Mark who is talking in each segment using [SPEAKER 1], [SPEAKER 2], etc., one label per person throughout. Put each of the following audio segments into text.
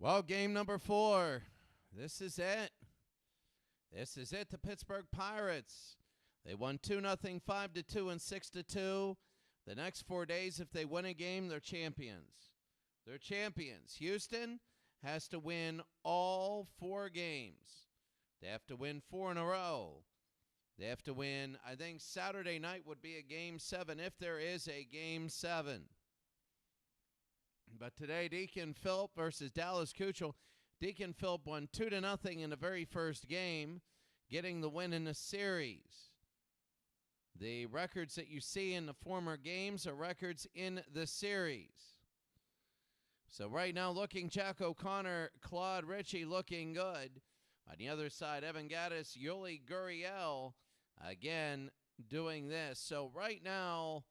[SPEAKER 1] Well, game number 4. This is it. This is it. The Pittsburgh Pirates. They won 2-0, 5-2, and 6-2. The next 4 days, if they win a game, they're champions. They're champions. Houston has to win all 4 games. They have to win 4 in a row. They have to win, I think Saturday night would be a game 7 if there is a game 7. But today, Deacon Phillip versus Dallas Keuchel. Deacon Phillip won 2-0 in the very first game, getting the win in the series. The records that you see in the former games are records in the series. So right now, looking Jack O'Connor, Claude Ritchie looking good. On the other side, Evan Gattis, Yuli Gurriel, again, doing this. So right now,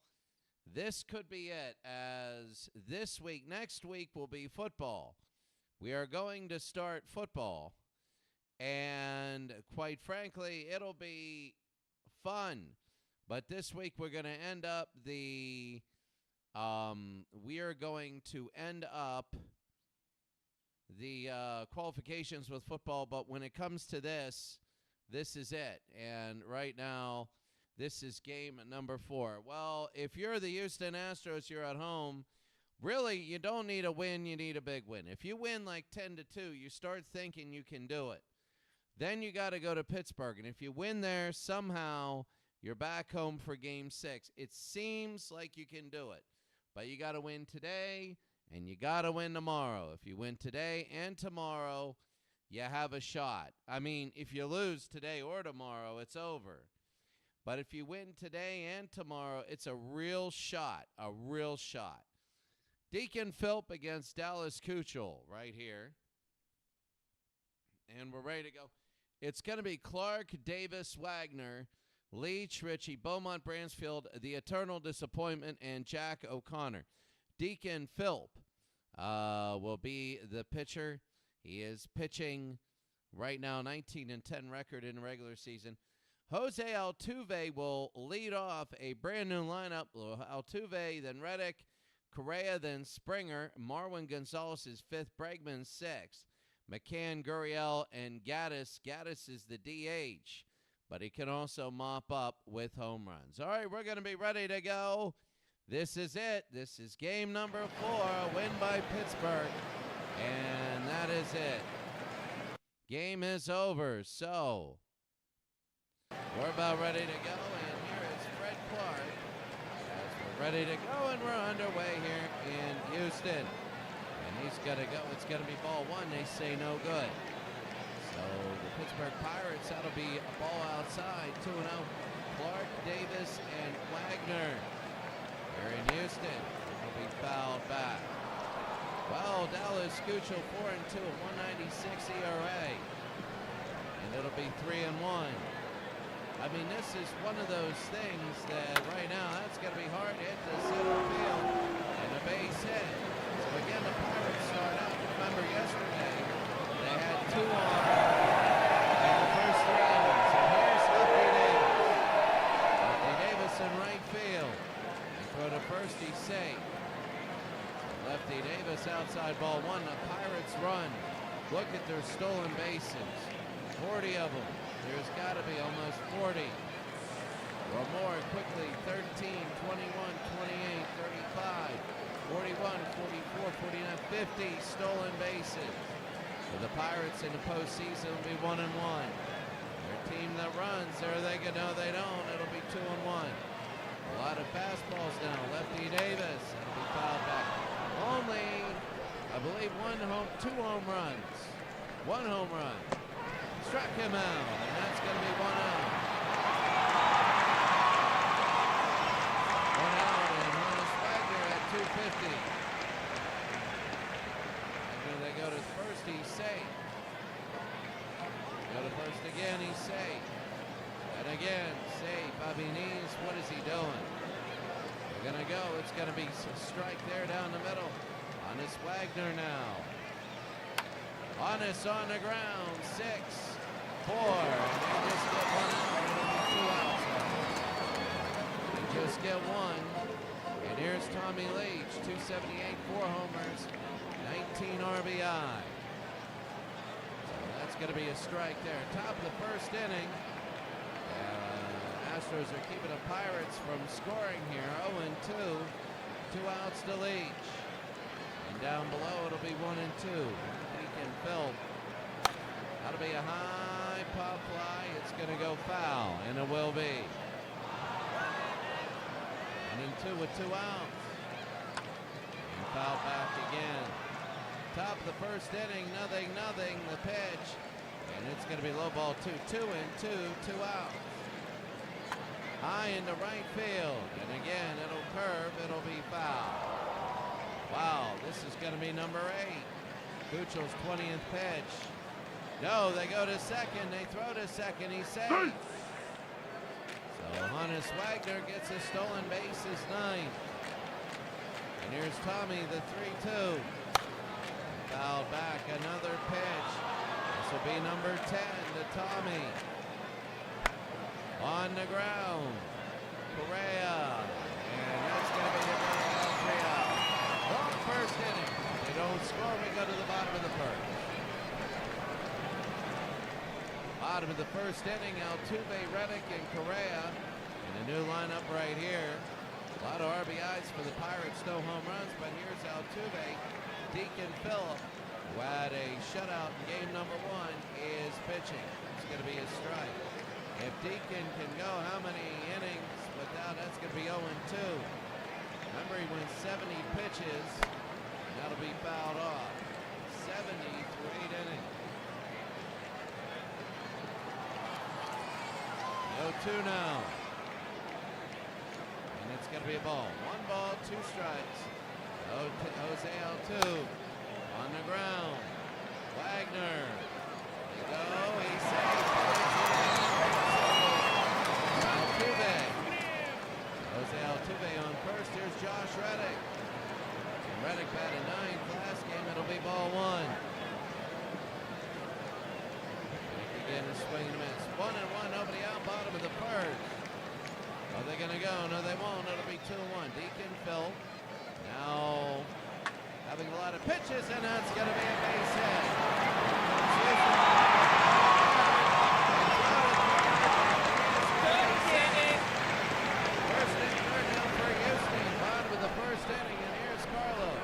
[SPEAKER 1] this could be it, as this week, next week will be football. We are going to start football, and quite frankly, it'll be fun. But this week, we're going to end up the qualifications with football. But when it comes to this is it. And right now, this is game number 4. Well, if you're the Houston Astros, you're at home. Really, you don't need a win. You need a big win. If you win like 10-2, you start thinking you can do it. Then you got to go to Pittsburgh. And if you win there, somehow you're back home for game 6. It seems like you can do it. But you got to win today, and you got to win tomorrow. If you win today and tomorrow, you have a shot. I mean, if you lose today or tomorrow, it's over. But if you win today and tomorrow, it's a real shot, a real shot. Deacon Phillip against Dallas Keuchel right here. And we're ready to go. It's going to be Clark, Davis, Wagner, Leach, Ritchie, Beaumont, Bransfield, the Eternal Disappointment, and Jack O'Connor. Deacon Phillip will be the pitcher. He is pitching right now, 19-10 record in the regular season. Jose Altuve will lead off a brand-new lineup. Altuve, then Reddick, Correa, then Springer. Marwin Gonzalez is 5th, Bregman 6th. McCann, Gurriel, and Gattis. Gattis is the DH, but he can also mop up with home runs. All right, we're going to be ready to go. This is it. This is game number 4, a win by Pittsburgh, and that is it. Game is over, so we're about ready to go, and here is Fred Clark as we're ready to go, and we're underway here in Houston. And he's got to go. It's going to be ball 1. They say no good. So the Pittsburgh Pirates, that'll be a ball outside, 2-0. Clark, Davis, and Wagner. Here in Houston, will be fouled back. Well, Dallas Keuchel 4-2 at 196 ERA. And it'll be 3-1. I mean, this is one of those things that right now, that's going to be hard to hit the center field and a base hit. So again, the Pirates start out. Remember yesterday, they had 2 on in the first 3 innings. And here's Lefty Davis. Lefty Davis in right field. And for the first, he's safe. Lefty Davis outside ball 1. The Pirates run. Look at their stolen bases. 40 of them. There's got to be almost 40. Or more quickly. 13, 21, 28, 35, 41, 44, 49, 50 stolen bases. For the Pirates in the postseason, will be 1-1. Their team that runs, there they go. No, they don't. It'll be 2-1. A lot of fastballs now. Lefty Davis. It'll be fouled back. Only, I believe, 2 home runs. 1 home run. Struck him out, and that's going to be 1 out. 1 out, and Honus Wagner at 250. And when they go to first, he's safe. Go to first again, he's safe. And again, safe. Bobby Nees, what is he doing? They're going to go. It's going to be a strike there down the middle. Honus Wagner now. Honus on the ground, 6, 4, and they just get 1 out, and 2 outs. They just get 1, Here's Tommy Leach, 278, 4 homers, 19 RBI. That's going to be a strike there. Top of the first inning. Astros are keeping the Pirates from scoring here. 0-2. 2 outs to Leach. And down below it'll be 1-2. Deacon Phil. That'll be a high pop fly. It's going to go foul, and it will be. 1-2 with 2 outs. And foul back again. Top of the first inning, nothing. The pitch, and it's going to be low ball 2. 2-2, 2 outs. High into right field, and again it'll curve. It'll be foul. Wow, this is going to be number 8. Kuchel's 20th pitch. No, they go to second. They throw to second. He's safe. So Hannes Wagner gets a stolen base, his 9th. And here's Tommy, the 3-2. Fouled back, another pitch. This will be number 10 to Tommy. On the ground, Correa. And that's going to be the out. Long first inning. If they don't score, we go to the bottom of the first. Bottom of the first inning, Altuve, Reddick, and Correa. And a new lineup right here. A lot of RBIs for the Pirates, no home runs, but here's Altuve. Deacon Phillip, who had a shutout in game number 1, is pitching. It's going to be a strike. If Deacon can go, how many innings without, that's going to be 0-2. Remember, he went 70 pitches, and that'll be fouled off. 70 through 8 innings. 0-2 now. And it's going to be a ball. 1 ball, 2 strikes. Jose Altuve on the ground. Wagner. There you go. He saves. Altuve. Jose Altuve on first. Here's Josh Reddick. And Reddick batted 9th last game. It'll be ball 1. Again, a swing and a miss. 1-1, nobody out, bottom of the first. Are they going to go? No, they won't. It'll be 2-1. Deacon Phil now having a lot of pitches, and that's going to be a base hit. First and third down for Houston. Bottom of the first inning, and here's Carlos.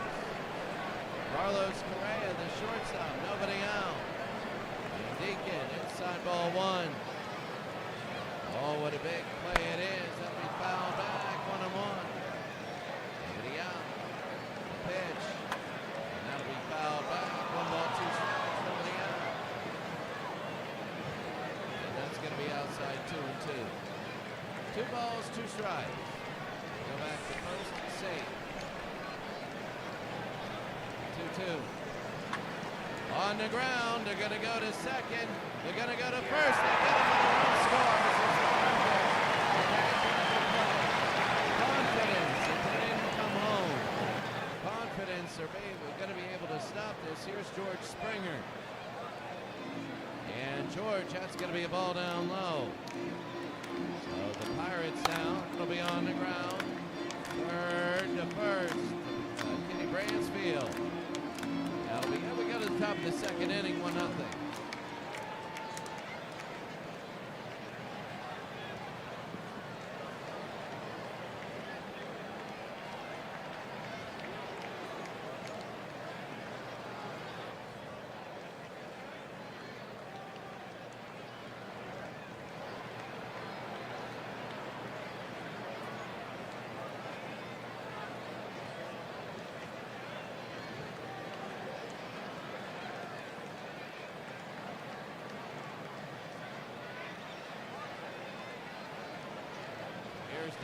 [SPEAKER 1] Carlos Correa, the shortstop. Nobody out. Deacon, inside ball 1. Oh, what a big play it is. That'll be fouled back, 1-1. Nobody out. The pitch. And that'll be fouled back. 1 ball, 2 strikes. Nobody out. And that's going to be outside 2-2. 2 balls, 2 strikes. Go back to first and safe. 2-2. On the ground, they're going to go to second. They're going to go to first. They're going to get a run score. Confidence that they didn't come home. Confidence they're going to be able to stop this. Here's George Springer. And George, that's going to be a ball down low. So the Pirates now, it'll be on the ground. Third to first. Kenny Bransfield. We go to the top of the second inning, 1-0.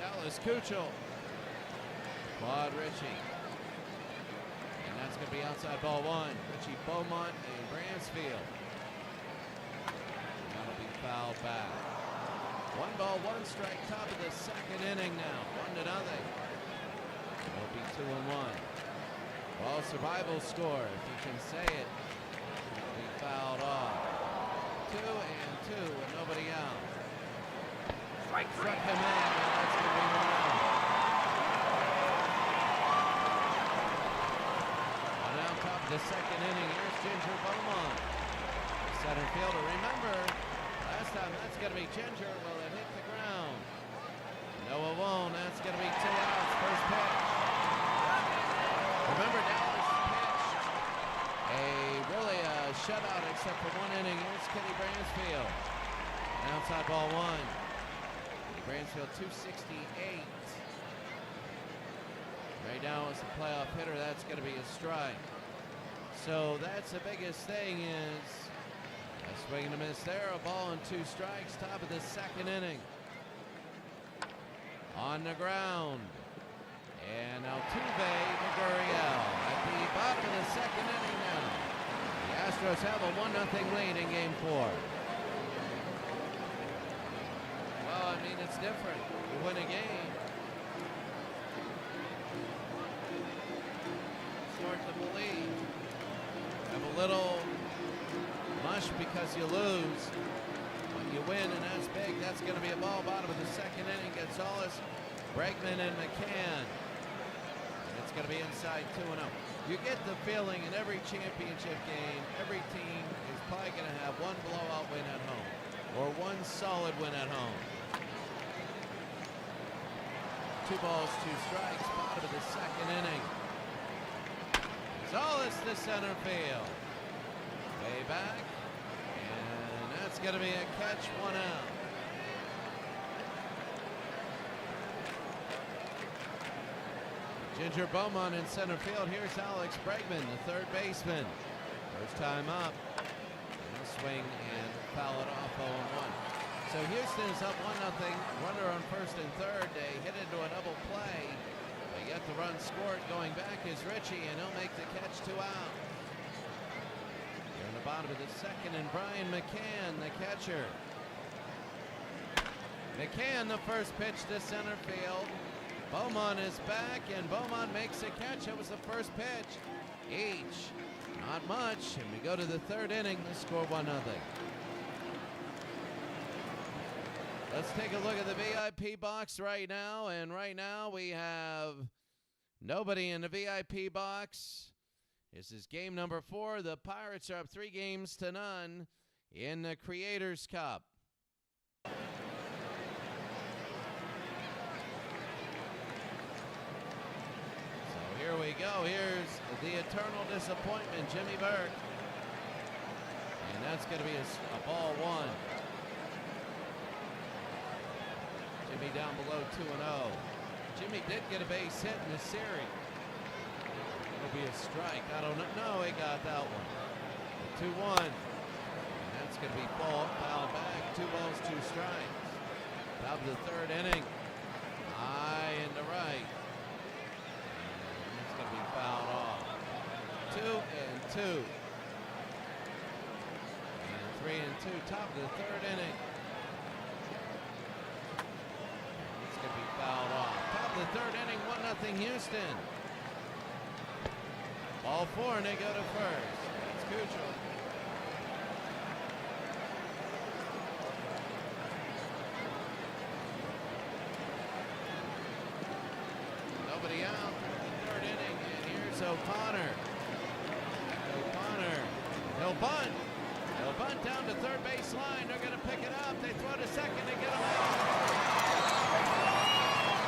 [SPEAKER 1] Dallas Kuchel. Quad Ritchie. And that's going to be outside ball 1. Richie Beaumont and Bransfield. And that'll be fouled back. 1 ball, 1 strike, top of the second inning now. 1-0. It'll be 2-1. Well, survival score, if you can say it. It'll be fouled off. 2-2 with nobody out. Struck him in, and that's going to be 1 out. On out top of the second inning, here's Ginger Beaumont. Center fielder, remember, last time that's going to be Ginger. Will it hit the ground? No, it won't. That's going to be 2 outs. First pitch. Remember, Dallas pitched a shutout except for 1 inning. Here's Kenny Bransfield. Outside ball 1. Kenny Bransfield 268. Right now it's a playoff hitter. That's going to be a strike. So that's the biggest thing is a swing and a miss there. A ball and 2 strikes. Top of the 2nd inning. On the ground. And Altuve Gurriel at the bottom of the 2nd inning now. The Astros have a 1-0 lead in Game 4. Well, I mean, it's different. You win a game. Start to believe. Have a little mush because you lose. But you win, and that's big. That's going to be a ball bottom of the 2nd inning. Gonzalez, Bregman, and McCann. It's going to be inside 2-0. You get the feeling in every championship game, every team is probably going to have 1 blowout win at home or 1 solid win at home. 2 balls, 2 strikes, bottom of the 2nd inning. Gonzalez to center field. Way back, and that's going to be a catch, 1 out. Ginger Beaumont in center field. Here's Alex Bregman, the 3rd baseman. First time up. And a swing and foul it off 0-1. So Houston is up 1-0. Runner on 1st and 3rd. They hit into a double play. They get the run scored. Going back is Richie, and he'll make the catch, 2 outs. Here in the bottom of the 2nd, and Brian McCann, the catcher. McCann, the first pitch to center field. Beaumont is back, and Beaumont makes a catch. That was the first pitch. Each. Not much. And we go to the 3rd inning. The score 1-0. Let's take a look at the VIP box right now. And right now we have nobody in the VIP box. This is game number 4. The Pirates are up 3-0 in the Creators Cup. Here we go. Here's the eternal disappointment, Jimmy Burke. And that's going to be a ball 1. Jimmy down below 2-0. Jimmy did get a base hit in the series. It'll be a strike. I don't know. No, he got that one. 2-1. And that's going to be fouled back. 2 balls, 2 strikes. Top of the 3rd inning. High and to right. Going to be fouled off. 2 and 2. And 3 and 2. Top of the 3rd inning. It's going to be fouled off. Top of the 3rd inning. 1-0 Houston. Ball 4 and they go to first. That's Kuchel. Nobody out. O'Connor. He'll bunt. He'll bunt down to 3rd base line. They're going to pick it up. They throw to 2nd. They get him out.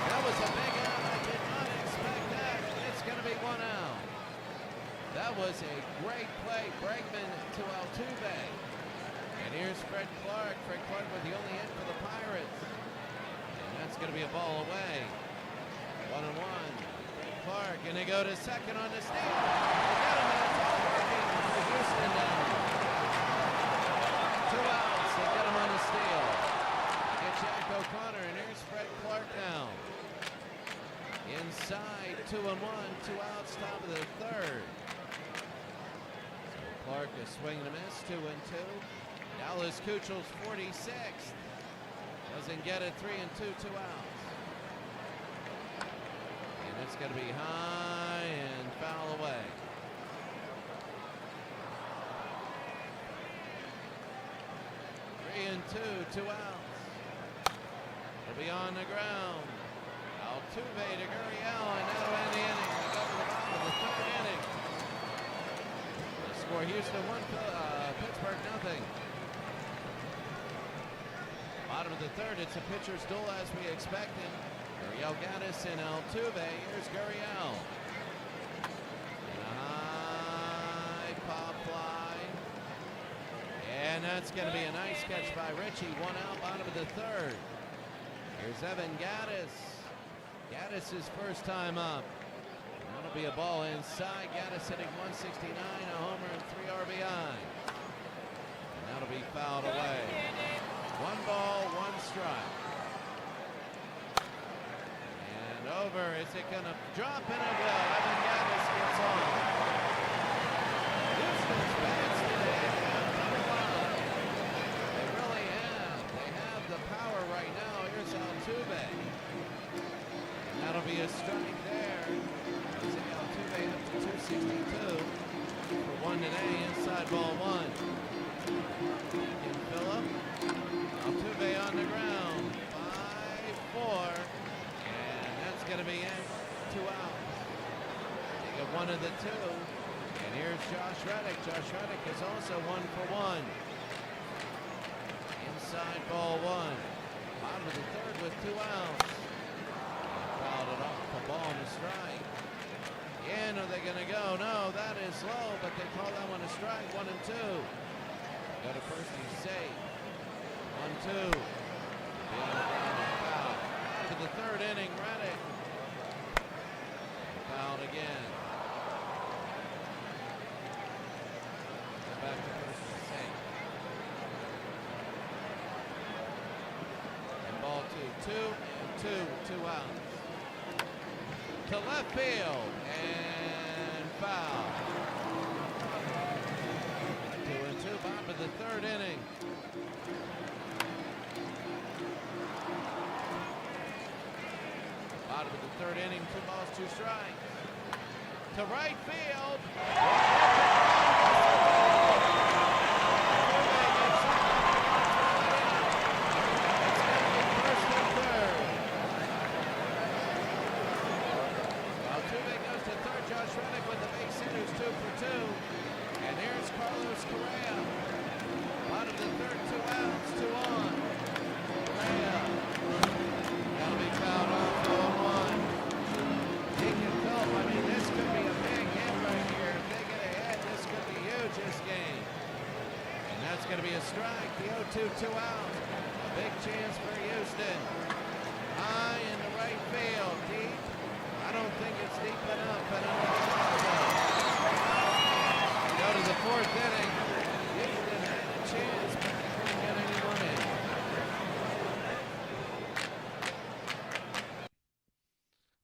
[SPEAKER 1] That was a big out. I did not expect that. It's going to be 1 out. That was a great play. Bregman to Altuve. And here's Fred Clark. Fred Clark with the only hit for the Pirates. And that's going to be a ball away. 1-1. Clark, and they go to 2nd on the steal. They got him, and it's all working for Houston now. 2 outs, they get him on the steal. They get Jack O'Connor, and here's Fred Clark now. Inside, 2-1, 2 outs, top of the 3rd. So Clark is swinging a miss, 2-2. Dallas Kuchel's 46th. Doesn't get it, 3-2, 2 outs. It's going to be high and foul away. 3-2, 2 outs. It'll be on the ground. Altuve to Gurriel, and that'll end the inning. We go to the bottom of the 3rd inning. The score: Houston 1, Pittsburgh Pittsburgh, nothing. Bottom of the third, it's a pitcher's duel as we expected. Gurriel Gaddis and Altuve. Here's Gurriel. And a high pop fly. And that's going to be a nice catch by Ritchie. 1 out, bottom of the third. Here's Evan Gaddis. Gaddis' first time up. And that'll be a ball inside. Gaddis hitting 169, a homer and 3 RBI. And that'll be fouled away. 1 ball, 1 strike. And over. Is it going to drop? And it will. Evan Gaddis gets on. Houston's bats today have come alive. They really have. They have the power right now. Here's Altuve. And that'll be a strike there. Jose Altuve up to 262 for 1 today. Inside ball 1. And Phillip. Altuve on the ground. 5-4. And that's going to be it. 2 outs. They get 1 of the 2. And here's Josh Reddick. Josh Reddick is also 1 for 1. Inside ball 1. Bottom of the third with 2 outs. And fouled it off. A ball and a strike. In, are they going to go? No, that is low, but they call that one a strike. 1 and 2. Go to first, he's safe. 1-2. Beyond the ground and foul. To the third inning, Reddick. Fouled again. Back to first and safe. And ball 2. 2 and 2. 2 outs. To left field and foul. 2 and 2. Bottom of the third inning. Bottom of the third inning, 2 balls, 2 strikes. To right field. First and third. Altuve goes to third. Josh Reddick with the base hit, who's 2 for 2. And here's Carlos Correa. Bottom of the third, 2 outs, 2 on. Correa. That'll be fouled off. I mean, this could be a big hit right here. If they get ahead, this could be huge this game. And that's going to be a strike. The 0-2, 2 out. A big chance for Houston. High in the right field. Deep. I don't think it's deep enough. But go to the 4th inning. Houston had a chance, but couldn't get anyone in.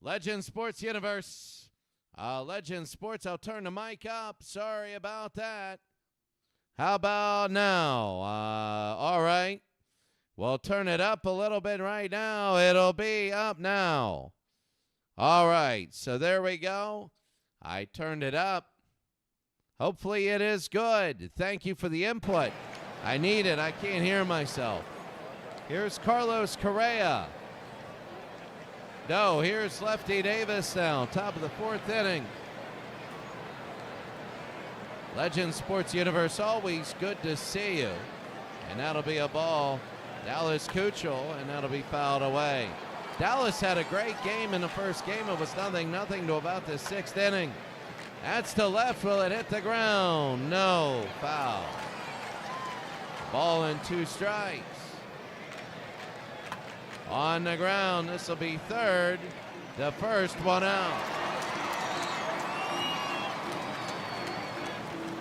[SPEAKER 1] Legend Sports Universe. Legend Sports, I'll turn the mic up. Sorry about that. How about now? All right. We'll turn it up a little bit right now. It'll be up now. All right. So there we go. I turned it up. Hopefully it is good. Thank you for the input. I need it. I can't hear myself. Here's Carlos Correa. No, here's Lefty Davis now, top of the 4th inning. Legend Sports Universe, always good to see you. And that'll be a ball. Dallas Keuchel, and that'll be fouled away. Dallas had a great game in the first game. It was 0-0 to about the 6th inning. That's to left. Will it hit the ground? No. Foul. Ball and 2 strikes. On the ground, this will be third. The first 1 out.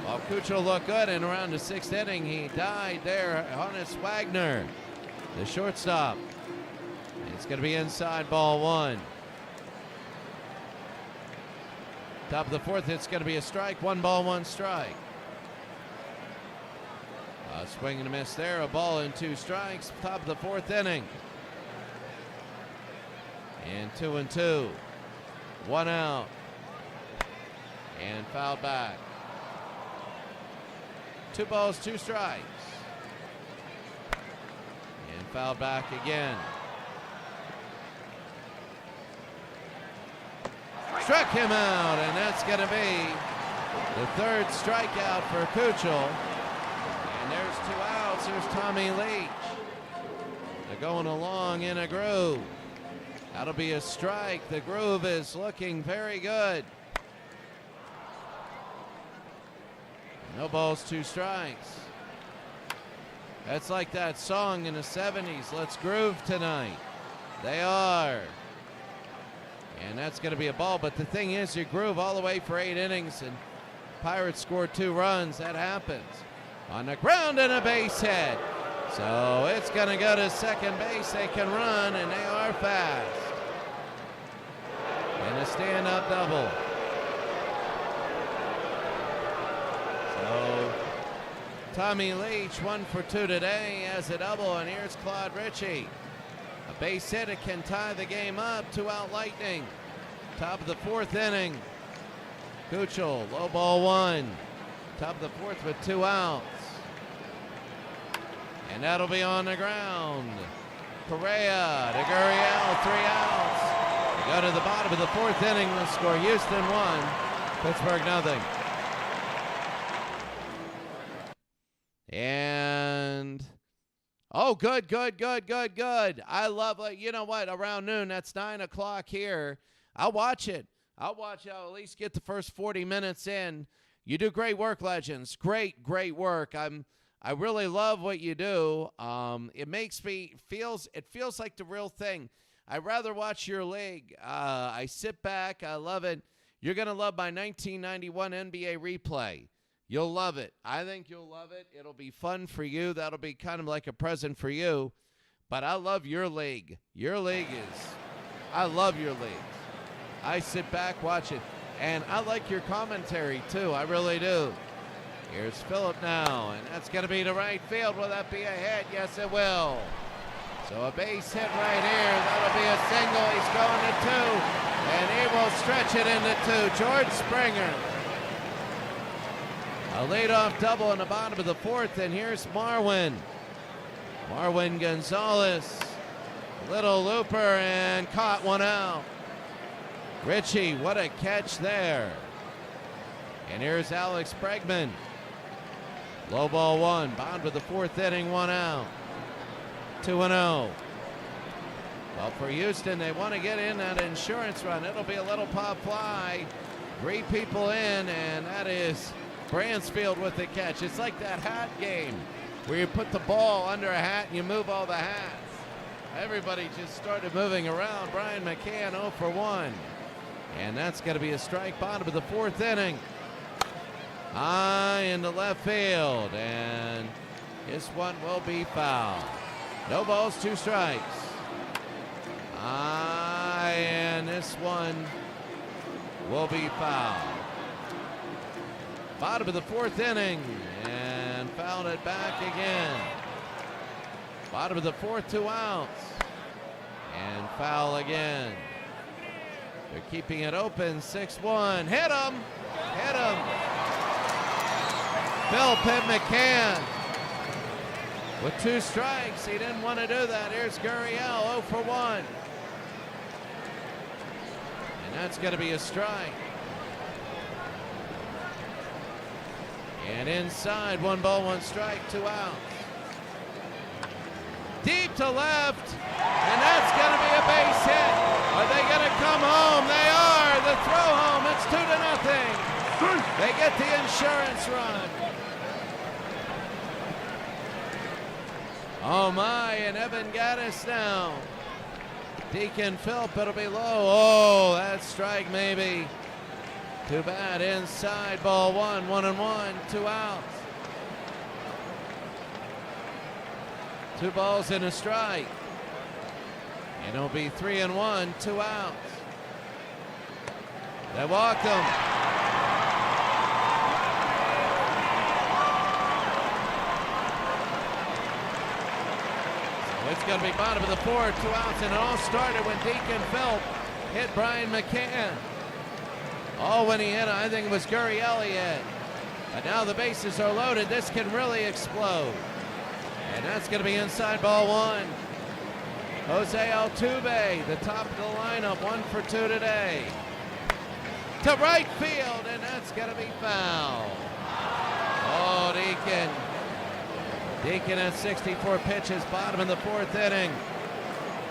[SPEAKER 1] While Keuchel looked good, and around the 6th inning, he died there. Honus Wagner, the shortstop. It's going to be inside ball 1. Top of the 4th, it's going to be a strike. 1 ball, 1 strike. Swing and a miss there. A ball and 2 strikes. Top of the 4th inning. And 2-2. 1 out. And fouled back. 2 balls, 2 strikes. And fouled back again. Struck him out, and that's going to be the 3rd strikeout for Keuchel. there's 2 outs. Here's Tommy Leach. They're going along in a groove. That'll be a strike. The groove is looking very good. No balls, 2 strikes. That's like that song in the 70s, Let's Groove Tonight. They are. And that's going to be a ball. But the thing is, you groove all the way for 8 innings, and Pirates scored 2 runs. That happens. On the ground and a base hit. So it's going to go to second base. They can run, and they are fast. And a stand-up double. So Tommy Leach, 1 for 2 today, has a double, and here's Claude Ritchie. A base hit, it can tie the game up. 2-out Lightning. Top of the 4th inning. Kuchel, low ball 1. Top of the 4th with 2 outs. And that'll be on the ground. Correa to Gurriel, 3 outs. We go to the bottom of the 4th inning. The score: Houston 1, Pittsburgh nothing. And oh, good. I love it. You know what? Around noon, that's 9 o'clock here. I'll watch it. I'll at least get the first 40 minutes in. You do great work, Legends. Great work. I really love what you do. It makes me it feels like the real thing. I'd rather watch your league. I sit back. I love it. You're going to love my 1991 NBA replay. You'll love it. I think you'll love it. It'll be fun for you. That'll be kind of like a present for you. But I love your league. I love your league. I sit back, watch it. And I like your commentary, too. I really do. Here's Phillip now, and that's going to be to right field. Will that be a hit? Yes, it will. So a base hit right here. That'll be a single. He's going to 2, and he will stretch it into 2. George Springer. A leadoff double in the bottom of the 4th, and here's Marwin. Marwin Gonzalez. Little looper, and caught 1 out. Ritchie, what a catch there. And here's Alex Bregman. Low ball 1, bottom of the 4th inning, 1 out. 2-0. Well, for Houston, they want to get in that insurance run. It'll be a little pop fly. 3 people in, and that is Bransfield with the catch. It's like that hat game where you put the ball under a hat and you move all the hats. Everybody just started moving around. Brian McCann 0 for 1. And that's going to be a strike, bottom of the 4th inning. High into left field, and this one will be foul. No balls, 2 strikes. And this one will be foul. Bottom of the 4th inning, and fouled it back again. Bottom of the 4th, 2 outs, and foul again. They're keeping it open, 6-1. Hit him! Phil Pitt McCann with 2 strikes. He didn't want to do that. Here's Gurriel, 0 for 1. And that's going to be a strike. And inside, 1 ball, 1 strike, 2 outs. Deep to left, and that's going to be a base hit. Are they going to come home? They are. The throw home. It's 2-0. They get the insurance run. Oh my, and Evan Gaddis now. Deacon Philp, it'll be low. Oh, that strike maybe. Too bad. Inside, ball 1, 1-1, 2 outs. 2 balls and a strike. And it'll be 3-1, 2 outs. They walked him. It's going to be bottom of the 4th, 2 outs, and it all started when Deacon Philp hit Brian McCann. Oh, when he hit, I think it was Gurriel he hit. But now the bases are loaded. This can really explode. And that's going to be inside, ball 1. Jose Altuve, the top of the lineup, 1 for 2 today. To right field, and that's going to be foul. Oh, Deacon. Deacon has 64 pitches, bottom of the 4th inning.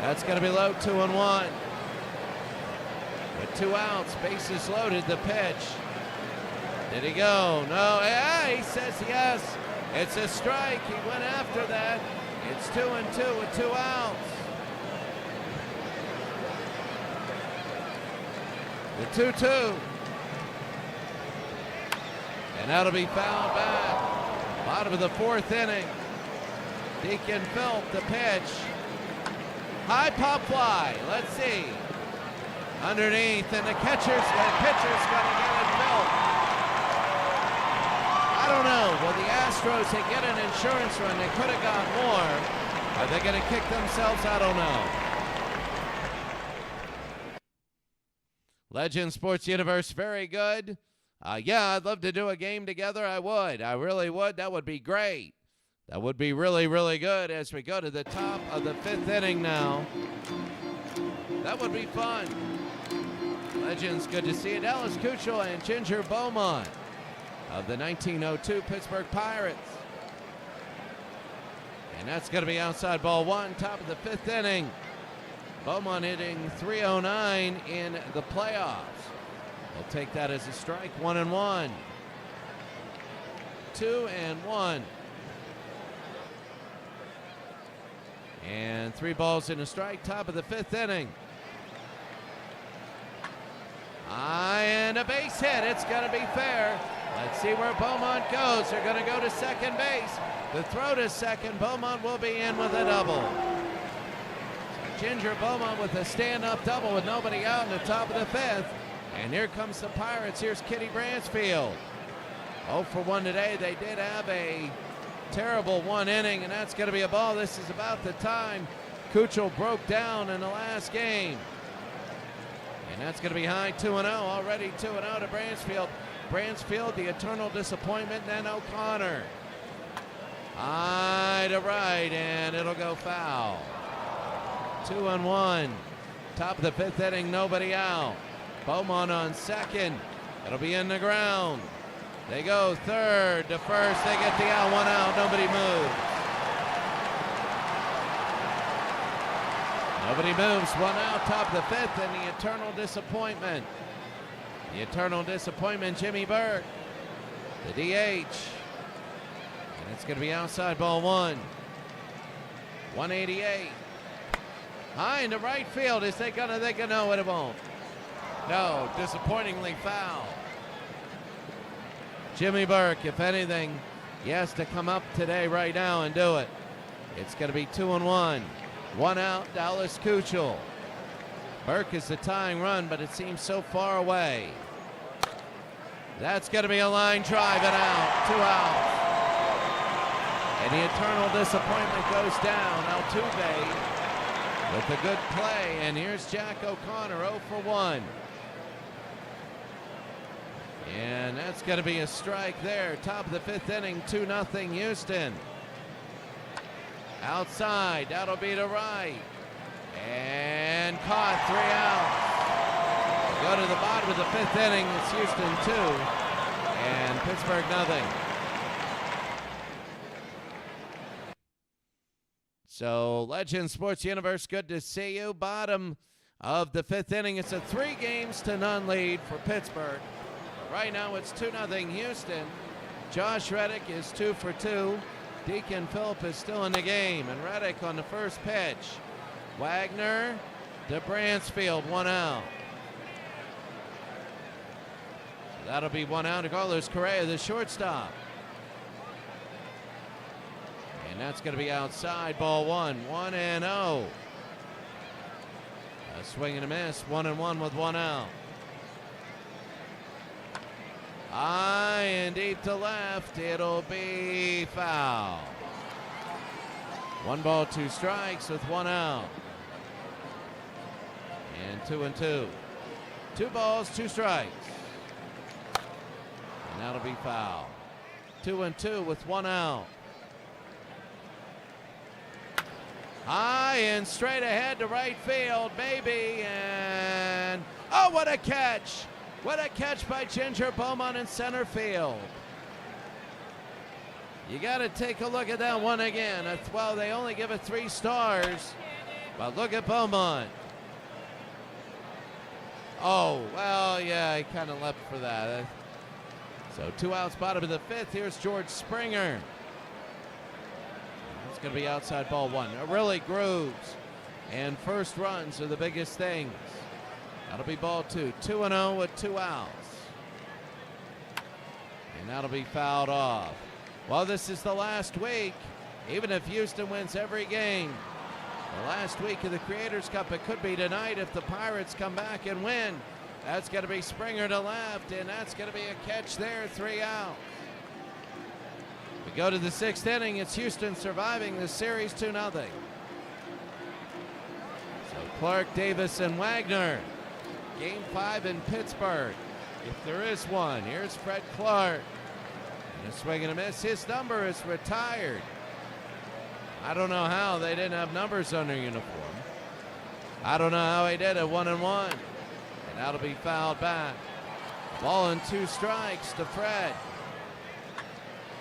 [SPEAKER 1] That's going to be low, 2-1. With 2 outs, bases loaded, the pitch. Did he go? No. Yeah, he says yes. It's a strike. He went after that. It's 2-2 with 2 outs. The 2-2. And that'll be fouled back. Bottom of the 4th inning. Deacon Philp, the pitch. High pop fly. Let's see. Underneath, and the pitcher's going to get it, Philp. I don't know. Will the Astros get an insurance run? They could have got more. Are they going to kick themselves? I don't know. Legend Sports Universe, very good. Yeah, I'd love to do a game together. I would. I really would. That would be great. That would be really, really good as we go to the top of the 5th inning now. That would be fun. Legends, good to see you. Dallas Keuchel and Ginger Beaumont of the 1902 Pittsburgh Pirates. And that's going to be outside ball 1, top of the 5th inning. Beaumont hitting .309 in the playoffs. We'll take that as a strike, 1-1. 2-1. And 3 balls and a strike, top of the 5th inning. And a base hit. It's going to be fair. Let's see where Beaumont goes. They're going to go to second base. The throw to second. Beaumont will be in with a double. So Ginger Beaumont with a stand-up double with nobody out in the top of the 5th. And here comes the Pirates. Here's Kitty Bransfield. 0 for 1 today. They did have a terrible 1 inning, and that's going to be a ball. This is about the time Keuchel broke down in the last game. And that's going to be high, 2-0. Already 2-0 to Bransfield. Bransfield, the eternal disappointment, then O'Connor. High to right, and it'll go foul. 2-1. Top of the 5th inning, nobody out. Beaumont on second. It'll be in the ground. They go third to first. They get the out, 1 out. Nobody moves. Nobody moves. 1 out, top of the 5th, and the eternal disappointment. The eternal disappointment, Jimmy Burke, the DH. And it's going to be outside ball 1. 188. High into right field. Is they gonna no, it won't. No, disappointingly foul. Jimmy Burke, if anything, he has to come up today right now and do it. It's going to be 2-1. 1 out, Dallas Keuchel. Burke is the tying run, but it seems so far away. That's going to be a line drive and out. 2 outs. And the eternal disappointment goes down. Altuve with a good play. And here's Jack O'Connor, 0 for 1. And that's going to be a strike there. Top of the 5th inning, 2-0 Houston. Outside, that'll be to right. And caught, 3 outs. Go to the bottom of the 5th inning, it's Houston 2 and Pittsburgh nothing. So, Legend Sports Universe, good to see you. Bottom of the 5th inning, it's a 3-0 lead for Pittsburgh. Right now it's 2-0 Houston. Josh Reddick is 2 for 2. Deacon Philp is still in the game. And Reddick on the first pitch. Wagner to Bransfield, 1 out. So that'll be 1 out to Carlos Correa, the shortstop. And that's going to be outside, ball 1. 1-0. A swing and a miss, 1-1 with 1 out. High and deep to left, it'll be foul. 1 ball, 2 strikes with 1 out. And 2-2. 2 balls, 2 strikes. And that'll be foul. 2-2 with 1 out. High and straight ahead to right field, maybe, and oh, what a catch! What a catch by Ginger Beaumont in center field. You got to take a look at that one again. Well, they only give it 3 stars, but look at Beaumont. Oh, well, yeah, he kind of leapt for that. So 2 outs, bottom of the 5th. Here's George Springer. It's going to be outside ball 1. It really grooves. And first runs are the biggest things. That'll be ball 2. 2-0 with 2 outs. And that'll be fouled off. Well, this is the last week. Even if Houston wins every game, the last week of the Creators Cup, it could be tonight if the Pirates come back and win. That's going to be Springer to left, and that's going to be a catch there, 3 outs. We go to the 6th inning. It's Houston surviving the series 2-0. So Clark, Davis, and Wagner. Game 5 in Pittsburgh, if there is one. Here's Fred Clark. And a swing and a miss. His number is retired. I don't know how they didn't have numbers on their uniform. I don't know how he did it, 1-1. And that'll be fouled back. Ball and 2 strikes to Fred.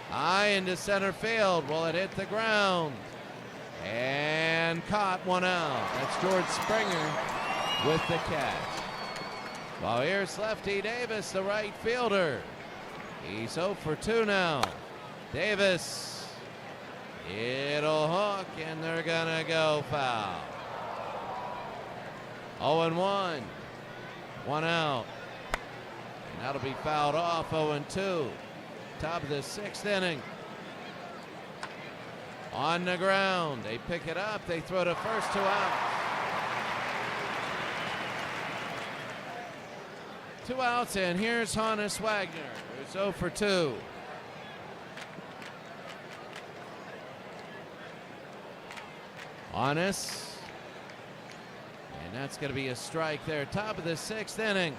[SPEAKER 1] High into center field. Will it hit the ground? And caught, 1 out. That's George Springer with the catch. Well, here's lefty Davis, the right fielder. He's 0 for 2 now. Davis. It'll hook, and they're gonna go foul. 0-1. 1 out. And that'll be fouled off, 0-2. Top of the 6th inning. On the ground. They pick it up. They throw to first, 2 outs. 2 outs, and here's Honus Wagner, who's 0 for 2. Honus. And that's going to be a strike there. Top of the 6th inning.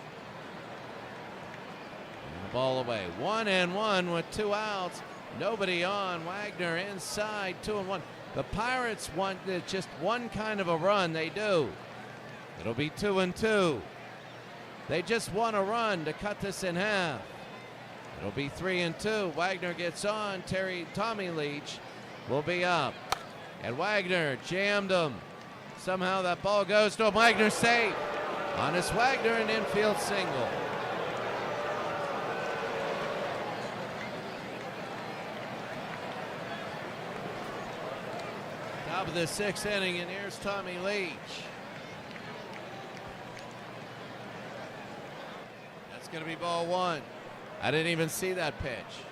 [SPEAKER 1] And the ball away. 1-1 with 2 outs. Nobody on. Wagner inside, 2-1. The Pirates want just one kind of a run. They do. It'll be 2-2. They just want a run to cut this in half. It'll be 3-2. Wagner gets on. Tommy Leach will be up. And Wagner jammed him. Somehow that ball goes to him. Wagner safe. Honus Wagner, an infield single. Top of the 6th inning, and here's Tommy Leach. That's going to be ball 1. I didn't even see that pitch.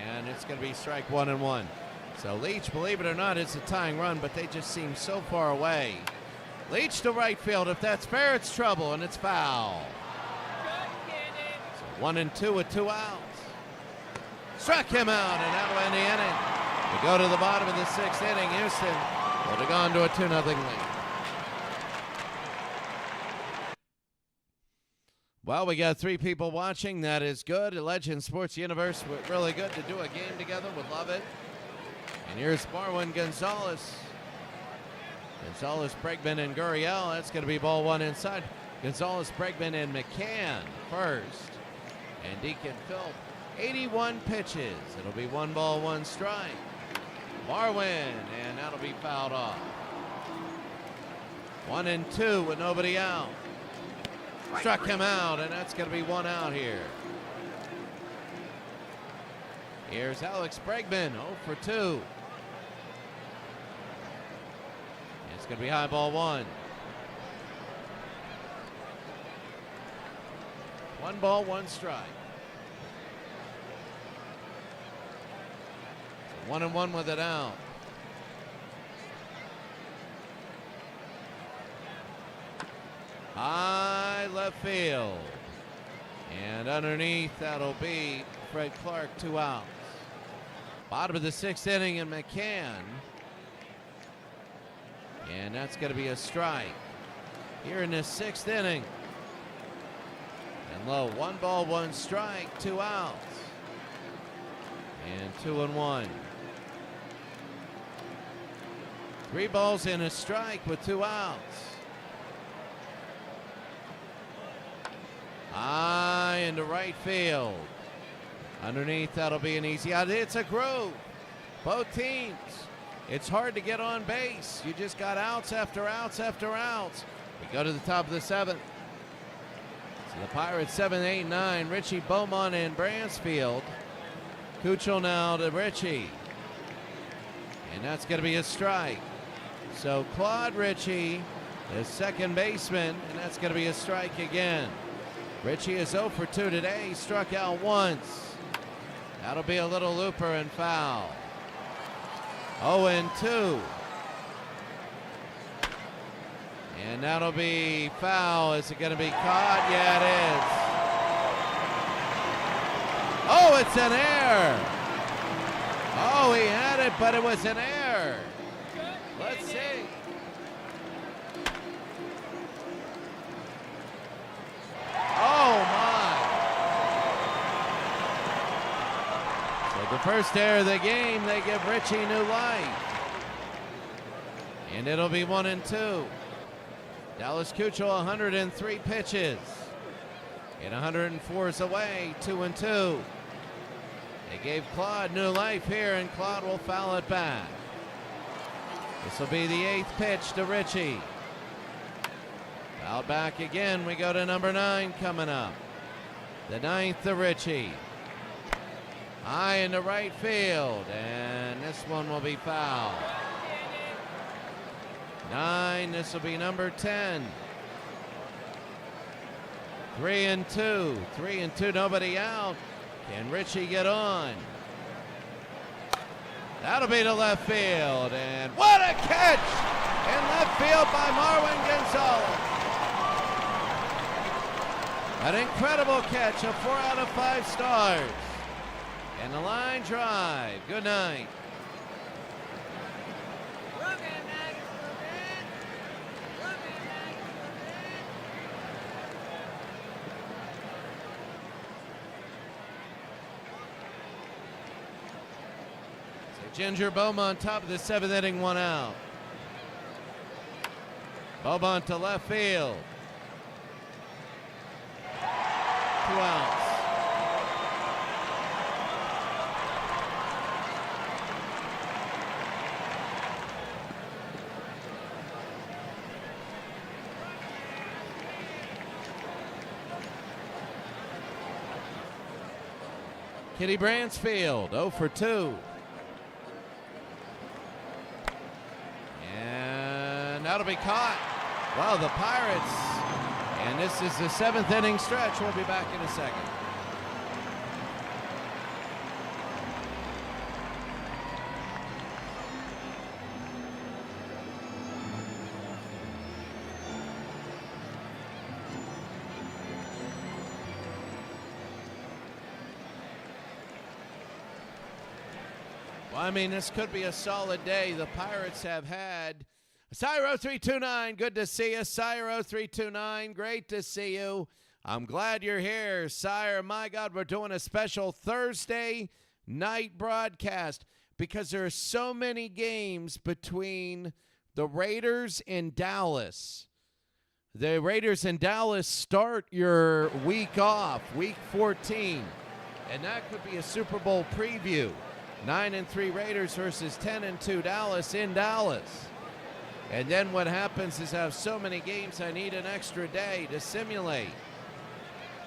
[SPEAKER 1] And it's going to be strike 1-1. So Leach, believe it or not, it's a tying run, but they just seem so far away. Leach to right field. If that's fair, it's trouble, and it's foul. So 1-2 with 2 outs. Struck him out, and that'll end the inning. We go to the bottom of the 6th inning. Houston will have gone to a 2-0 lead. Well, we got 3 people watching. That is good. Legend Sports Universe, really good to do a game together. Would love it. And here's Marwin Gonzalez. Gonzalez, Bregman, and Gurriel. That's going to be ball 1 inside. Gonzalez, Bregman, and McCann first. And Deacon Philp, 81 pitches. It'll be 1 ball, 1 strike. Marwin, and that'll be fouled off. 1-2 with nobody out. Struck him out, and that's going to be 1 out here. Here's Alex Bregman, 0 for 2. It's going to be high ball 1. 1 ball, 1 strike. So 1-1 with it out. High left field. And underneath, that'll be Fred Clark, 2 outs. Bottom of the 6th inning, and McCann. And that's going to be a strike here in the 6th inning. And low, 1 ball, 1 strike, 2 outs. And 2-1. 3 balls and a strike with 2 outs. High into right field. Underneath, that'll be an easy out. It's a groove. Both teams. It's hard to get on base. You just got outs after outs after outs. We go to the top of the 7th. So the Pirates 7, 8, 9. Richie, Beaumont, and Bransfield. Kuchel now to Richie. And that's going to be a strike. So Claude Ritchie, the second baseman, and that's going to be a strike again. Ritchie is 0 for 2 today. He struck out once. That'll be a little looper and foul. 0 and 2. And that'll be foul. Is it going to be caught? Yeah, it is. Oh, it's an error. Oh, he had it, but it was an error. Let's see. Oh, my. So the first error of the game, they give Richie new life. And it'll be 1 and 2. Dallas Kuchel, 103 pitches. And 104 is away, 2 and 2. They gave Claude new life here, and Claude will foul it back. This will be the 8th pitch to Ritchie. Fouled back again. We go to number 9 coming up. The 9th to Ritchie. High into right field, and this one will be fouled. 9, this will be number 10. 3 and 2. 3 and 2, nobody out. Can Ritchie get on? That'll be to left field, and what a catch in left field by Marwin Gonzalez. An incredible catch, a 4 out of 5 stars. And the line drive. Good night. Ginger Beaumont, top of the 7th inning, 1 out. Beaumont to left field. 2 outs. Kitty Bransfield, 0 for 2. That'll be caught. Wow, the Pirates. And this is the 7th inning stretch. We'll be back in a second. Well, I mean, this could be a solid day. The Pirates have had Cyro 329, good to see you. Cyro 329, great to see you. I'm glad you're here, Sire. My God, we're doing a special Thursday night broadcast because there are so many games between the Raiders and Dallas. The Raiders and Dallas start your week off, week 14, and that could be a Super Bowl preview. 9 and 3 Raiders versus 10 and 2 Dallas in Dallas. And then what happens is I have so many games I need an extra day to simulate.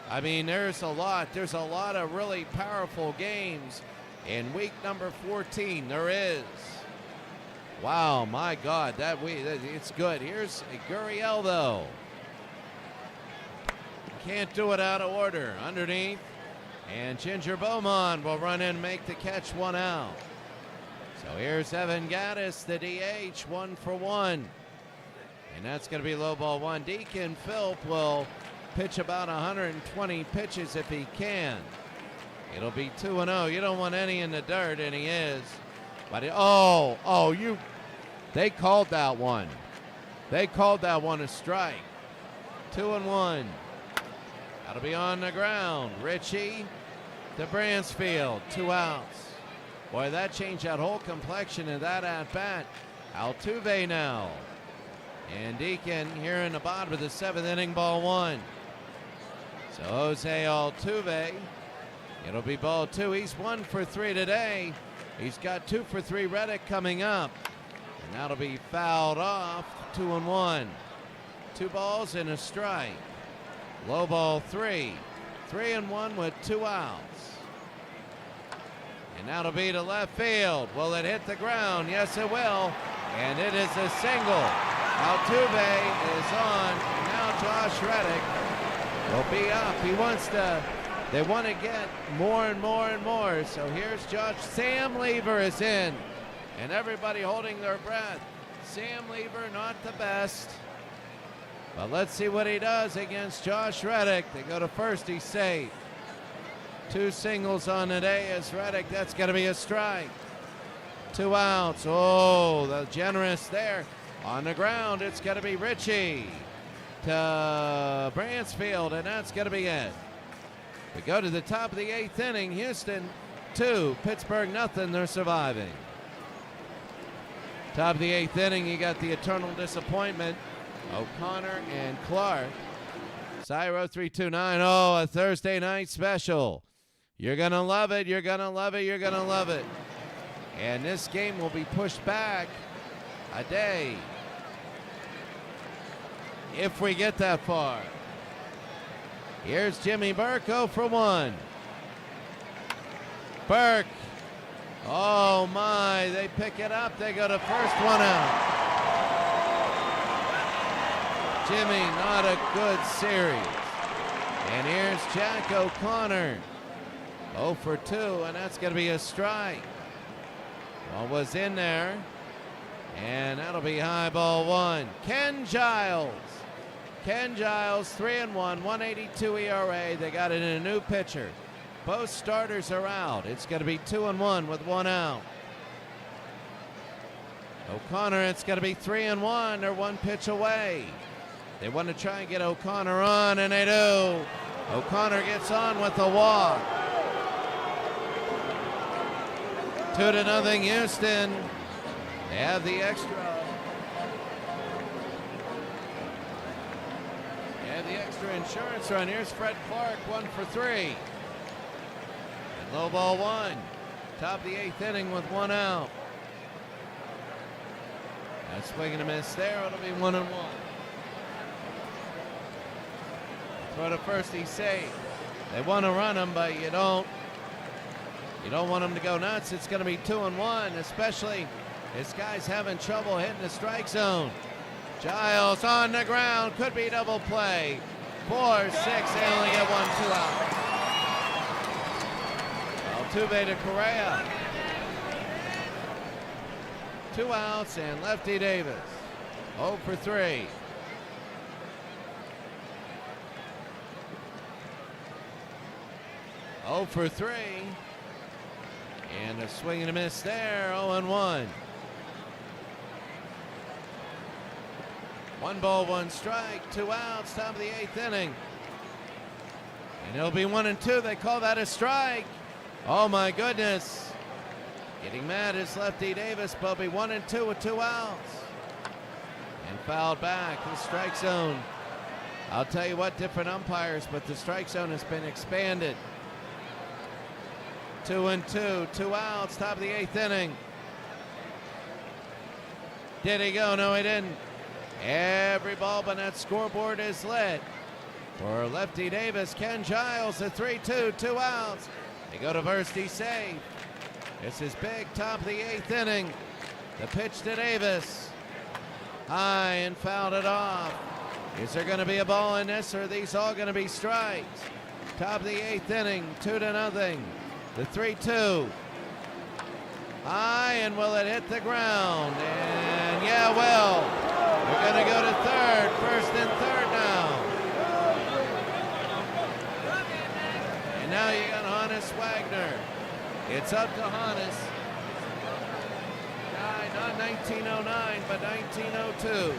[SPEAKER 1] I mean, there's a lot of really powerful games in week number 14. There is. Wow, my God, it's good. Here's Gurriel, though. Can't do it out of order. Underneath. And Ginger Beaumont will run in and make the catch, 1 out. So here's Evan Gaddis, the DH, 1 for 1. And that's going to be low ball 1. Deacon Philp will pitch about 120 pitches if he can. It'll be 2-0. You don't want any in the dirt, and he is. But they called that one. They called that one a strike. 2-1. That'll be on the ground. Ritchie to Bransfield, 2 outs. Boy, that changed that whole complexion of that at-bat. Altuve now. And Deacon here in the bottom of the 7th inning, ball 1. So Jose Altuve It'll be ball 2. He's 1 for 3 today. He's got 2 for 3 Reddick coming up. And that'll be fouled off. 2-1. 2 balls and a strike. Low ball 3. 3-1 with 2 outs. And that'll be to left field. Will it hit the ground? Yes, it will. And it is a single. Altuve is on. And now Josh Reddick will be up. They want to get more and more and more. So here's Josh. Sam Lever is in. And everybody holding their breath. Sam Lever, not the best. But let's see what he does against Josh Reddick. They go to first. He's safe. 2 singles on the day as Reddick. That's going to be a strike. 2 outs. Oh, the generous there. On the ground, it's going to be Richie to Bransfield, and that's going to be it. We go to the top of the 8th inning. Houston 2, Pittsburgh nothing. They're surviving. Top of the 8th inning, you got the eternal disappointment. O'Connor and Clark. Cyro 329. Oh, a Thursday night special. You're going to love it. You're going to love it. You're going to love it. And this game will be pushed back a day if we get that far. Here's Jimmy Burke, 0 for 1. Burke. Oh, my. They pick it up. They go to first, 1 out. Jimmy, not a good series. And here's Jack O'Connor. 0 for 2, and that's going to be a strike. Ball was in there. And that'll be high ball 1. Ken Giles. Ken Giles, 3-1, 182 ERA. They got it in a new pitcher. Both starters are out. It's going to be 2-1 with 1 out. O'Connor, it's going to be 3-1. They're 1 pitch away. They want to try and get O'Connor on, and they do. O'Connor gets on with a walk. 2-0 Houston. They have the extra. They have the extra insurance run. Here's Fred Clark, 1 for 3. And low ball 1. Top of the 8th inning with 1 out. That's swing and a miss there. It'll be 1-1. Throw to first, he's safe. They want to run him, but you don't want him to go nuts. It's going to be 2-1, especially this guy's having trouble hitting the strike zone. Giles on the ground, could be double play. 4-6, they only get 1, 2 out. Altuve to Correa. 2 outs and Lefty Davis. 0 for 3. Oh for 3. And a swing and a miss there. 0-1. 1 ball, 1 strike. 2 outs. Top of the 8th inning. And it'll be 1-2. They call that a strike. Oh my goodness. Getting mad is Lefty Davis, but it'll be 1-2 with 2 outs. And fouled back. The strike zone. I'll tell you what, different umpires, but the strike zone has been expanded. 2-2, 2 outs, top of the 8th inning. Did he go? No, he didn't. Every ball on that scoreboard is lit. For Lefty Davis, Ken Giles, a 3-2, 2 outs. They go to first, he's safe. This is big, top of the 8th inning. The pitch to Davis. High and fouled it off. Is there going to be a ball in this, or are these all going to be strikes? Top of the 8th inning, 2-0. The 3-2. High, and will it hit the ground? And yeah, well, we're going to go to third. First and third now. And now you got Hannes Wagner. It's up to Hannes. Died not 1909, but 1902.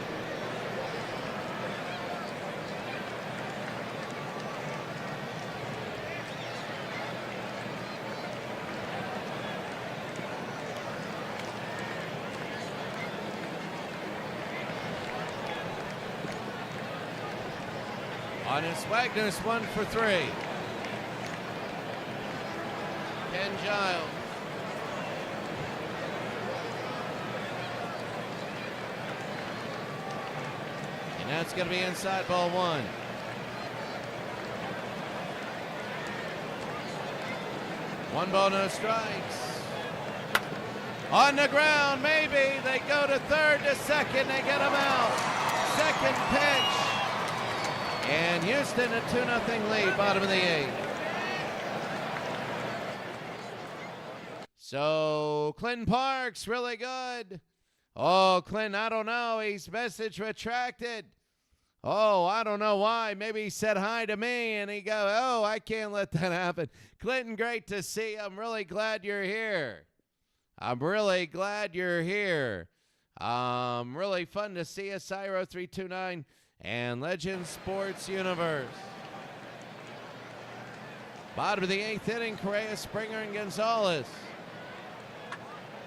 [SPEAKER 1] Hannes Wagner's 1 for 3. Ken Giles. And that's going to be inside ball one. One ball, no strikes. On the ground, maybe. They go to third to second. They get him out. Second pitch. And Houston a 2-0 lead, bottom of the eighth. So Clinton Parks, really good. Oh, Clinton, I don't know. He's message retracted. Oh, I don't know why. Maybe he said hi to me and he go, oh, I can't let that happen. Clinton, great to see you. I'm really glad you're here. I'm really glad you're here. Really fun to see you, Cyro 329 and Legend Sports Universe. Bottom of the eighth inning, Correa, Springer, and Gonzalez.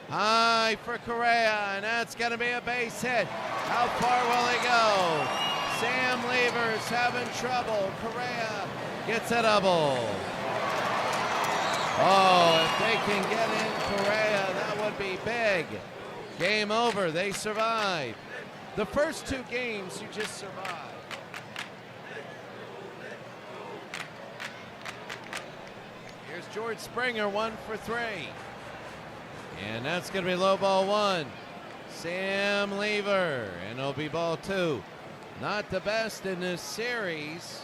[SPEAKER 1] High for Correa, and that's going to be a base hit. How far will he go? Sam Lever's having trouble. Correa gets a double. Oh, if they can get in Correa, that would be big. Game over. They survive. The first two games, you just survive. Here's George Springer, 1 for 3. And that's going to be low ball one. Sam Lever, and it'll be ball two. Not the best in this series,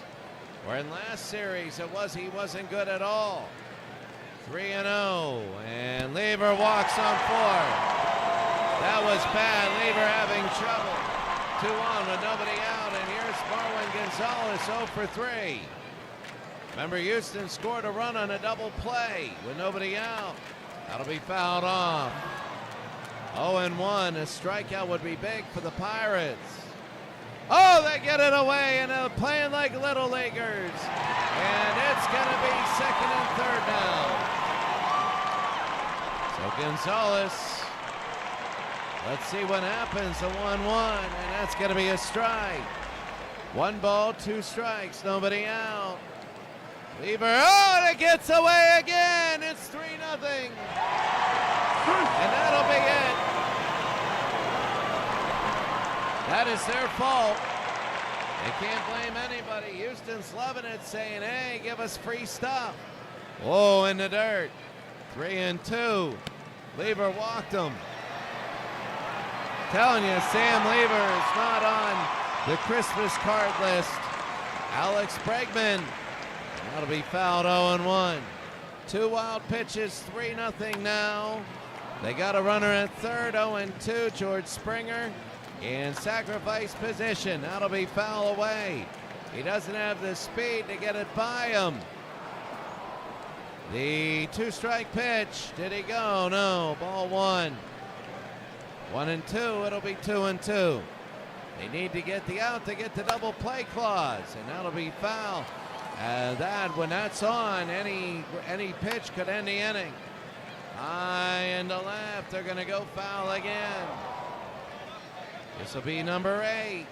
[SPEAKER 1] or in last series he wasn't good at all. 3-0, and Lever walks on four. That was bad. Lever having trouble. 2 on with nobody out, and here's Marwin Gonzalez 0 for 3. Remember, Houston scored a run on a double play with nobody out. That'll be fouled off. 0-1. A strikeout would be big for the Pirates. Oh, they get it away, and they're playing like little leaguers. And it's going to be second and third now. So Gonzalez, let's see what happens. A 1-1, and that's going to be a strike. 1 ball, 2 strikes, nobody out. Lever, oh, and it gets away again. It's 3-0. And that'll be it. That is their fault. They can't blame anybody. Houston's loving it, saying, hey, give us free stuff. Whoa, in the dirt. 3-2. Lever walked him. Telling you, Sam Lever is not on the Christmas card list. Alex Bregman. That'll be fouled 0-1. 2 wild pitches, 3-0 now. They got a runner at third, 0-2, George Springer. In sacrifice position, that'll be foul away. He doesn't have the speed to get it by him. The 2-strike pitch, did he go? No, ball 1. 1-2, it'll be 2-2. They need to get the out to get the double play clause, and that'll be foul. When that's on, any pitch could end the inning. High and to left, they're going to go foul again. This will be number 8.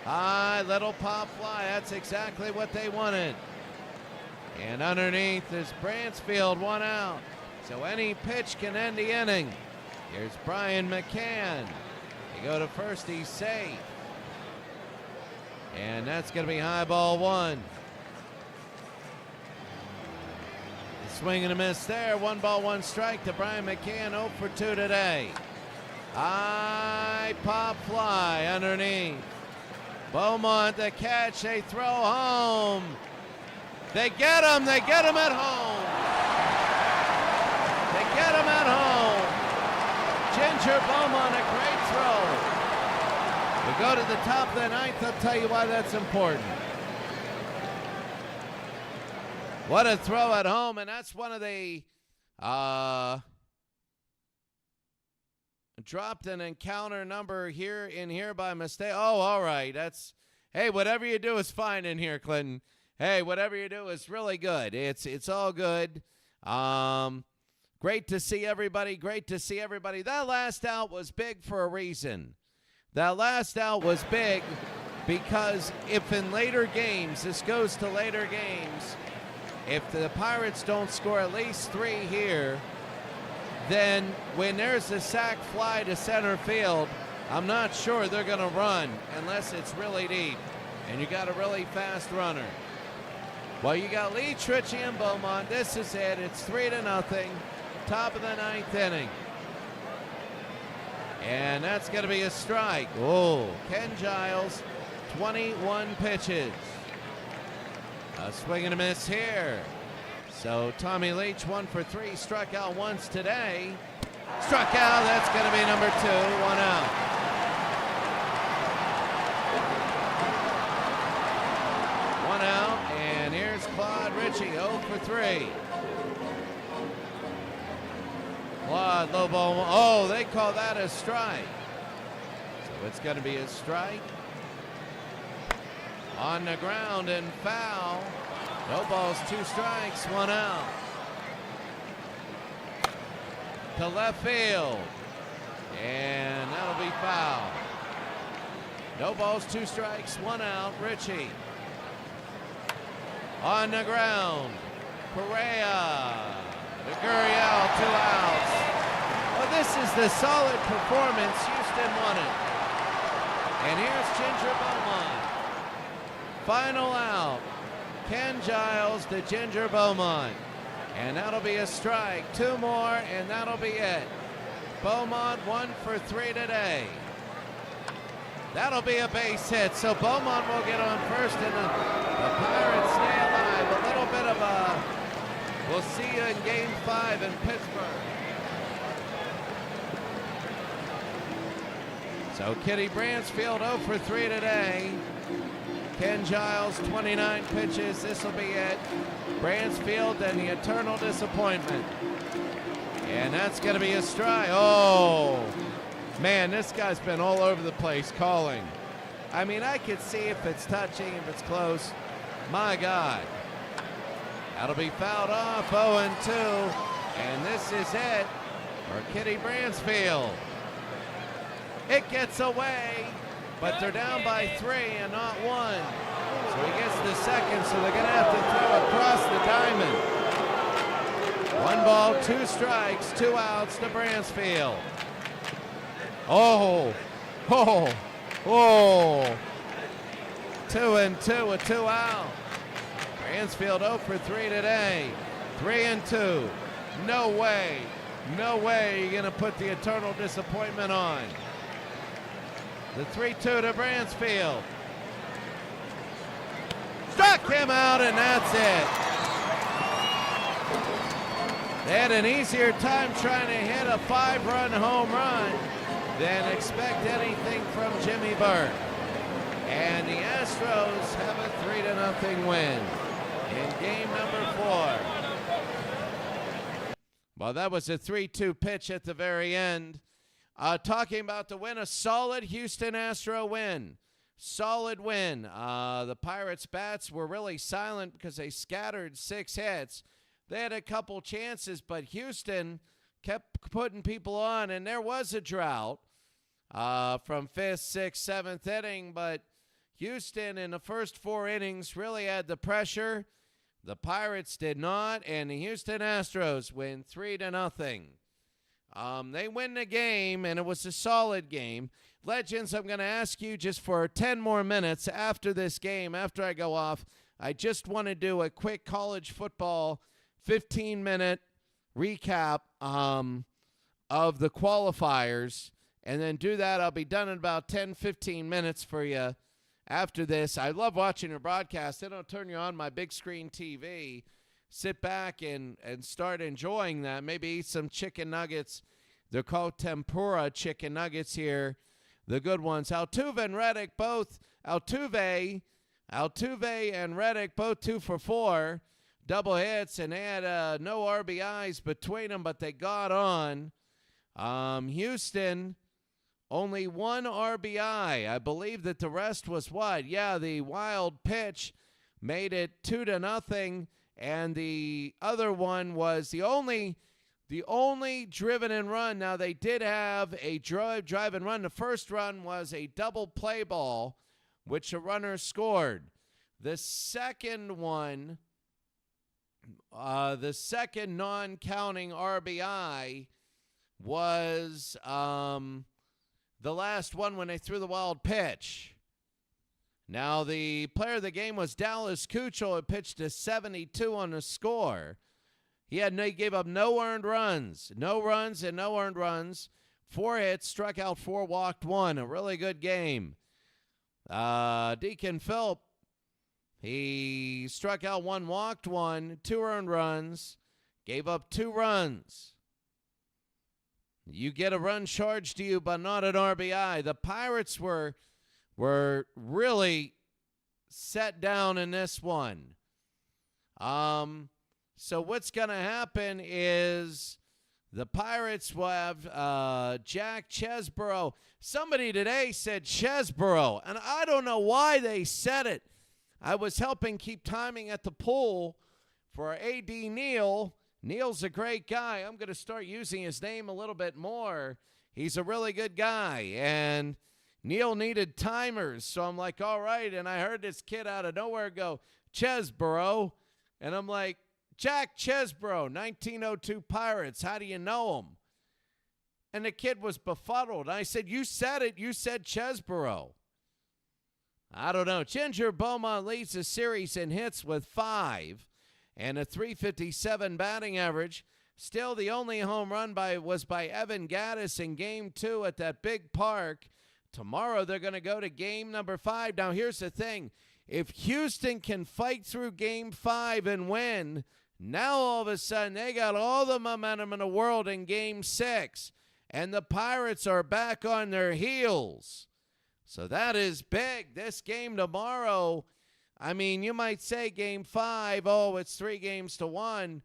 [SPEAKER 1] High, little pop fly. That's exactly what they wanted. And underneath is Bransfield, 1 out. So any pitch can end the inning. Here's Brian McCann. They go to first, he's safe. And that's going to be high ball 1. The swing and a miss there. 1 ball, 1 strike to Brian McCann. 0 for 2 today. High pop fly underneath. Beaumont the catch. They throw home. They get him. They get him at home. They get him at home. Ginger Beaumont, a great throw. We go to the top of the ninth. I'll tell you why that's important. What a throw at home, and that's one of the dropped an encounter number here by mistake. Oh, all right. That's, hey, whatever you do is fine in here, Clinton. Hey, whatever you do is really good. It's all good. Great to see everybody. Great to see everybody. That last out was big for a reason. That last out was big because if in later games, this goes to later games, If the Pirates don't score at least 3 here, then when there's a sac fly to center field, I'm not sure they're going to run unless it's really deep. And you got a really fast runner. Well, you got Lee, Tritchie, and Beaumont. This is it. It's 3-0. Top of the 9th inning. And that's going to be a strike. Oh, Ken Giles, 21 pitches. A swing and a miss here. So Tommy Leach, 1 for 3, struck out once today. Struck out, that's going to be number 2, 1 out. One out, and here's Claude Ritchie, 0 for 3. Claude, low ball, oh, they call that a strike. So it's going to be a strike. On the ground and foul. No balls, 2 strikes, 1 out. To left field. And that'll be foul. No balls, 2 strikes, 1 out. Ritchie. On the ground. Correa. To Gurriel, 2 outs. Well, this is the solid performance. Houston won it. And here's Ginger Beaumont. Final out. Ken Giles to Ginger Beaumont. And that'll be a strike. 2 more, and that'll be it. Beaumont 1 for 3 today. That'll be a base hit. So Beaumont will get on first, and the Pirates stay alive. A little bit of a, we'll see you in Game 5 in Pittsburgh. So Kitty Bransfield 0 for 3 today. Ken Giles, 29 pitches. This will be it. Bransfield and the eternal disappointment. And that's going to be a strike. Oh, man, this guy's been all over the place calling. I mean, I could see if it's touching, if it's close. My God. That'll be fouled off, 0-2. And this is it for Kitty Bransfield. It gets away. But they're down by 3 and not 1. So he gets the second, so they're going to have to throw across the diamond. 1 ball, 2 strikes, 2 outs to Bransfield. Oh, 2-2 with 2 out. Bransfield 0 for 3 today. 3-2. No way you're going to put the eternal disappointment on. The 3-2 to Bransfield. Struck him out, and that's it. They had an easier time trying to hit a 5-run home run than expect anything from Jimmy Burke. And the Astros have a 3-0 win in game number 4. Well, that was a 3-2 pitch at the very end. Talking about the win, a solid Houston Astro win. Solid win. The Pirates' bats were really silent because they scattered 6 hits. They had a couple chances, but Houston kept putting people on, and there was a drought from 5th, 6th, 7th inning, but Houston in the first 4 innings really had the pressure. The Pirates did not, and the Houston Astros win 3-0. They win the game, and it was a solid game. Legends, I'm going to ask you just for 10 more minutes after this game, after I go off, I just want to do a quick college football 15-minute recap of the qualifiers, and then do that. I'll be done in about 10, 15 minutes for you after this. I love watching your broadcast. They don't turn you on my big screen TV. Sit back and start enjoying that. Maybe eat some chicken nuggets. They're called tempura chicken nuggets here. The good ones. Altuve and Reddick both. Altuve and Reddick both 2 for 4. Double hits, and they had no RBIs between them, but they got on. Houston, only 1 RBI. I believe that the rest was what? Yeah, the wild pitch made it 2-0. And the other one was the only driven and run. Now, they did have a drive and run. The first run was a double play ball, which a runner scored. The second one The second non-counting RBI was the last one when they threw the wild pitch. Now, the player of the game was Dallas Keuchel, who pitched to 72 on the score. He gave up no earned runs. No runs and no earned runs. 4 hits, struck out 4, walked 1. A really good game. Deacon Philp, he struck out 1, walked 1, 2 earned runs, gave up 2 runs. You get a run charged to you, but not an RBI. The Pirates were really set down in this one. So what's going to happen is the Pirates will have Jack Chesborough. Somebody today said Chesborough, and I don't know why they said it. I was helping keep timing at the pool for A.D. Neal. Neal's a great guy. I'm going to start using his name a little bit more. He's a really good guy, and Neal needed timers, so I'm like, all right. And I heard this kid out of nowhere go, Chesborough, and I'm like, Jack Chesborough, 1902 Pirates. How do you know him? And the kid was befuddled. I said, you said it. You said Chesborough. I don't know. Ginger Beaumont leads the series in hits with 5 and a .357 batting average. Still, the only home run was by Evan Gattis in Game 2 at that big park. Tomorrow, they're going to go to Game number 5. Now, here's the thing. If Houston can fight through Game 5 and win, now all of a sudden they got all the momentum in the world in Game 6. And the Pirates are back on their heels. So that is big. This game tomorrow, I mean, you might say Game 5, oh, it's 3-1.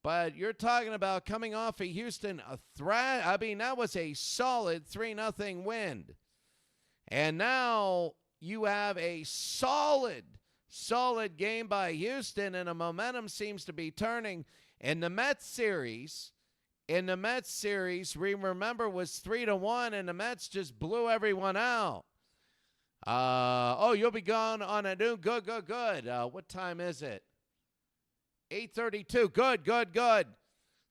[SPEAKER 1] But you're talking about coming off of Houston, that was a solid 3-0 win. And now you have a solid game by Houston, and the momentum seems to be turning. In the Mets series, we remember was 3-1, and the Mets just blew everyone out. You'll be gone on a new good. What time is it? 8:32. Good.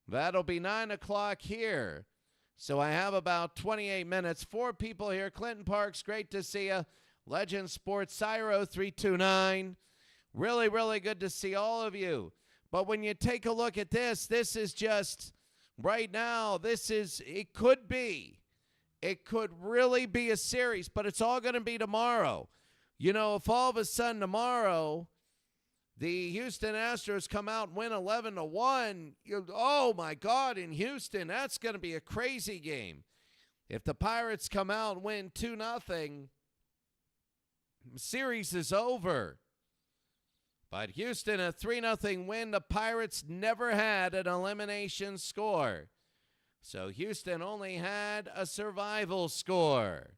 [SPEAKER 1] That'll be 9 o'clock here. So I have about 28 minutes. 4 people here. Clinton Parks, great to see you. Legend Sports, Cyro 329. Really, really good to see all of you. But when you take a look at this is just, right now, it could really be a series, but it's all going to be tomorrow. You know, if all of a sudden tomorrow the Houston Astros come out and win 11-1, oh my God, in Houston, that's going to be a crazy game. If the Pirates come out and win 2-0, the series is over. But Houston, a 3-0 win. The Pirates never had an elimination score. So Houston only had a survival score.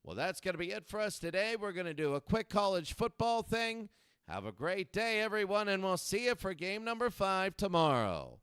[SPEAKER 1] Well, that's going to be it for us today. We're going to do a quick college football thing. Have a great day, everyone, and we'll see you for game number 5 tomorrow.